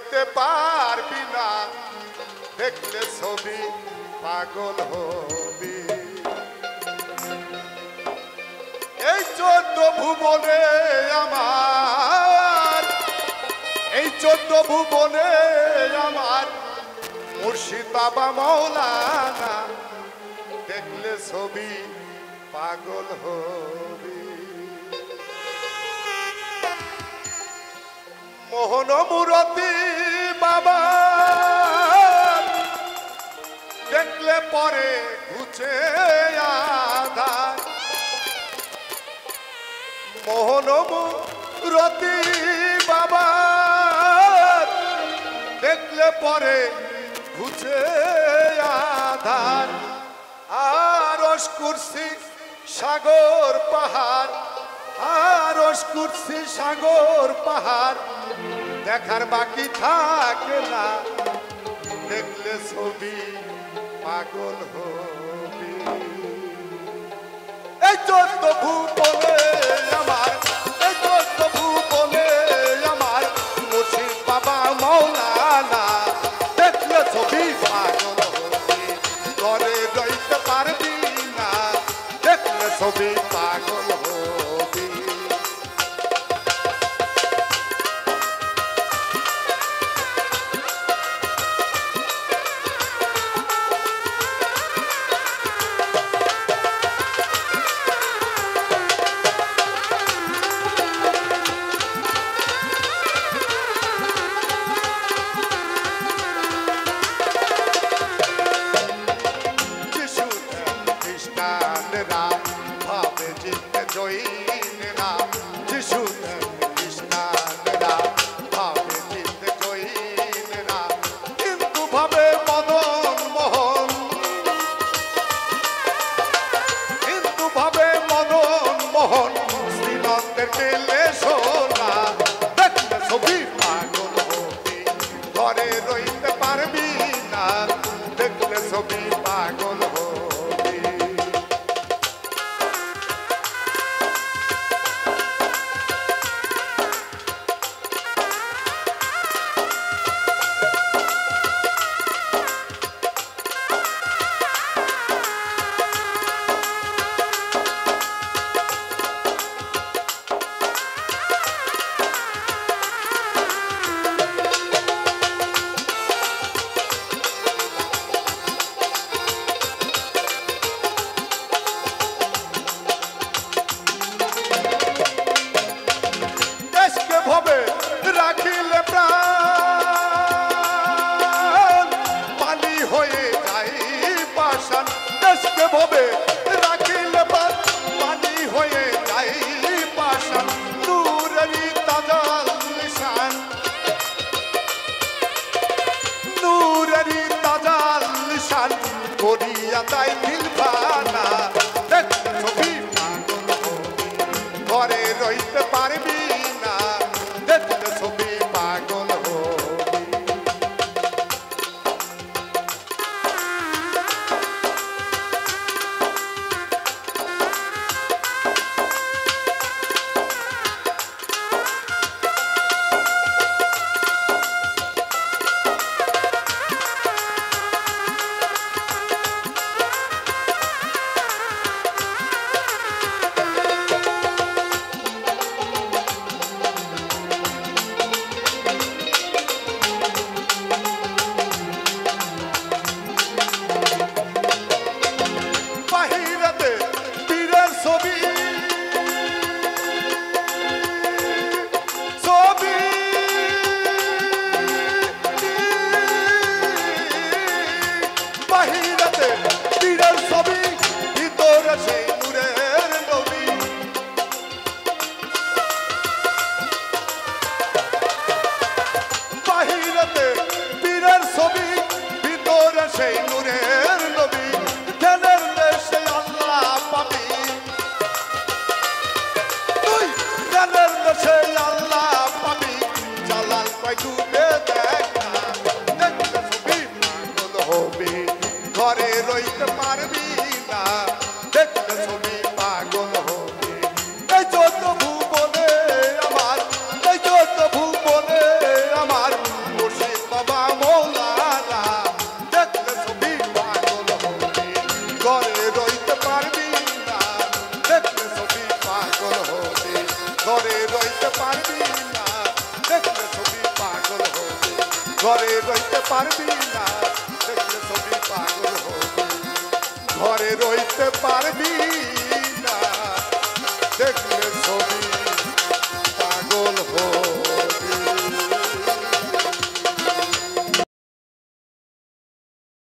রইতে পারবি না, দেখলে ছবি পাগল হবি। এই 14 ভুবনে আমার, এই 14 ভুবনে আমার মুর্শিদ বাবা মৌলানা, দেখলে ছবি পাগল হবি। মোহন মুরতি বাবা দেখলে পরে ঘুচে আধার। মোহন মুরতি বাবা দেখলে পরে ঘুচে আধার। আর কুরসি সাগর পাহাড়, আর কুরসি সাগর পাহাড় দেখার বাকি থাকে না, দেখলে ছবি পাগল হবি। এই 14 ভুবনে আমার, এই 14 ভুবনে আমার মুর্শিদ বাবা মৌলানা, দেখলে ছবি পাগল হবি। ঘরে রইতে পারবি না, দেখলে ছবি পাগল হবি। ঘরে রইতে পারবি না, দেখলে ছবি পাগল হবি। রাখিলে প্রাণ পানি হয়ে যাই পাষাণ, দেশকে ভবে রাখিলে প্রাণ পানি হয়ে যাই পাষাণ। নূরেরই তাজাল নিশান, নূরেরই তাজাল নিশান করিয়া তাই দিলবানা, দেখলে ছবি পাগল হবি। ঘরে রইতে পারবি না, দেখলে ছবি পাগল হবি। সেই নূরের নবী, ধ্যানের দেশে আল্লাহ পাবি। তুই ধ্যানের দেশে আল্লাহ পাবি, জালাল কয় ডুবে দেখ না, দেখলে ছবি পাগল হবি। ঘরে রইতে পারবি না, দেখলে ছবি পাগল হবি। এই 14 ভুবনে আমার, এই 14 ভুবনে আমার ঘরে রইতে পারবি না দেখলে ছবি পাগল হবি ঘরে রইতে পারবি